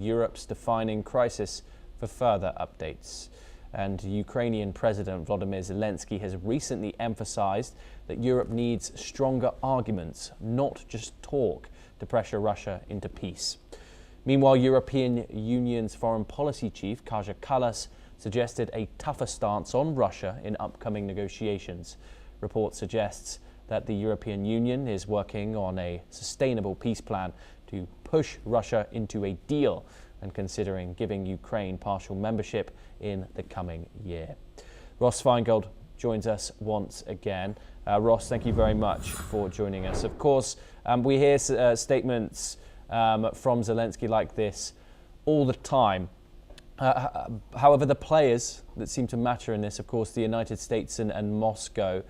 Europe's defining crisis for further updates. And Ukrainian President Volodymyr Zelensky has recently emphasized that Europe needs stronger arguments, not just talk, to pressure Russia into peace. Meanwhile, European Union's foreign policy chief, Kaja Kallas, suggested a tougher stance on Russia in upcoming negotiations. Report suggests that the European Union is working on a sustainable peace plan to push Russia into a deal and considering giving Ukraine partial membership in the coming year. Ross Feingold joins us once again. Ross, thank you very much for joining us. Of course, we hear statements from Zelensky like this all the time. However, the players that seem to matter in this, of course, the United States and Moscow.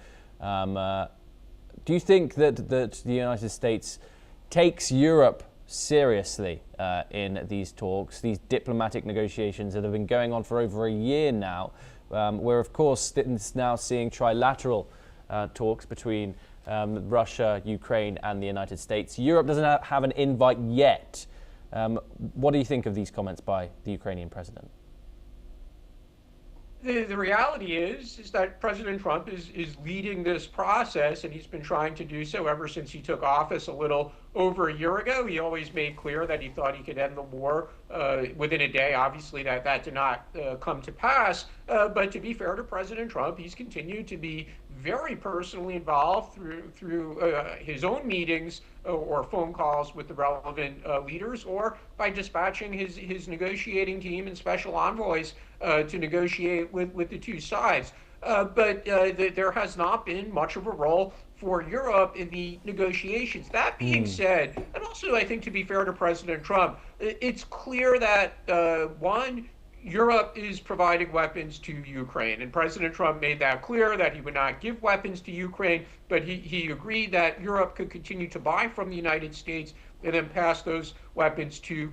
Do you think that the United States takes Europe seriously in these talks, these diplomatic negotiations that have been going on for over a year now, where, of course, it's now seeing trilateral talks between Russia, Ukraine and the United States? Europe doesn't have an invite yet. What do you think of these comments by the Ukrainian president? The reality is that President Trump is leading this process, and he's been trying to do so ever since he took office a little over a year ago. He always made clear that he thought he could end the war within a day. Obviously, that did not come to pass. But to be fair to President Trump, he's continued to be very personally involved through his own meetings or phone calls with the relevant leaders, or by dispatching his negotiating team and special envoys to negotiate with the two sides. But there has not been much of a role for Europe in the negotiations. That being said, and also I think to be fair to President Trump, it's clear that, one, Europe is providing weapons to Ukraine, and President Trump made that clear that he would not give weapons to Ukraine, but he agreed that Europe could continue to buy from the United States and then pass those weapons to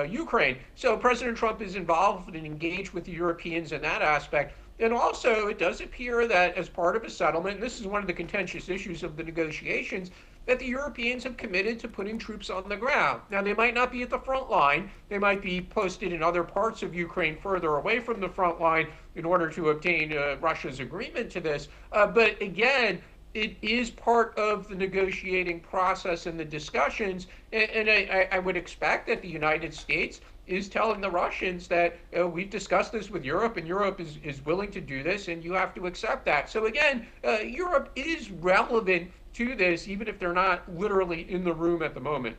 Ukraine. So President Trump is involved and engaged with the Europeans in that aspect. And also, it does appear that as part of a settlement, and this is one of the contentious issues of the negotiations, that the Europeans have committed to putting troops on the ground. Now, they might not be at the front line. They might be posted in other parts of Ukraine further away from the front line in order to obtain Russia's agreement to this. But again, it is part of the negotiating process and the discussions. And I would expect that the United States is telling the Russians that we've discussed this with Europe, and Europe is willing to do this, and you have to accept that. So again, Europe is relevant to this, even if they're not literally in the room at the moment.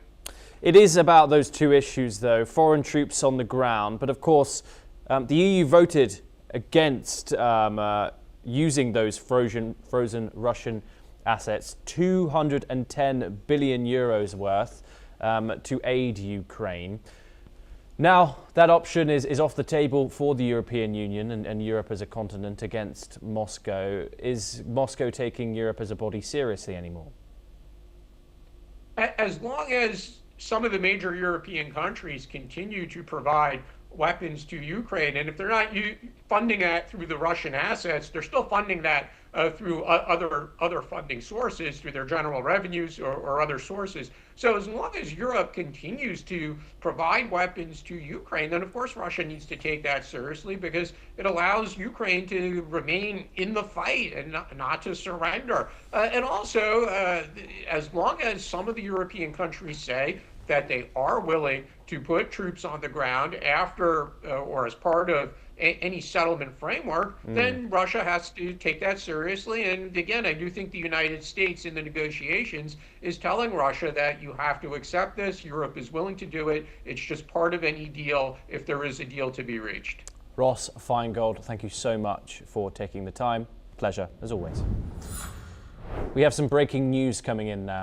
It is about those two issues, though, foreign troops on the ground. But of course, the EU voted against using those frozen Russian assets, 210 billion euros worth, to aid Ukraine. Now, that option is off the table for the European Union and Europe as a continent against Moscow. Is Moscow taking Europe as a body seriously anymore? As long as some of the major European countries continue to provide weapons to Ukraine, and if they're not funding that through the Russian assets, they're still funding that through other funding sources, through their general revenues or other sources. So as long as Europe continues to provide weapons to Ukraine, then of course Russia needs to take that seriously, because it allows Ukraine to remain in the fight and not to surrender. And also, as long as some of the European countries say that they are willing to put troops on the ground after or as part of any settlement framework, then Russia has to take that seriously. And again, I do think the United States in the negotiations is telling Russia that you have to accept this. Europe is willing to do it. It's just part of any deal if there is a deal to be reached. Ross Feingold, thank you so much for taking the time. Pleasure, as always. We have some breaking news coming in now.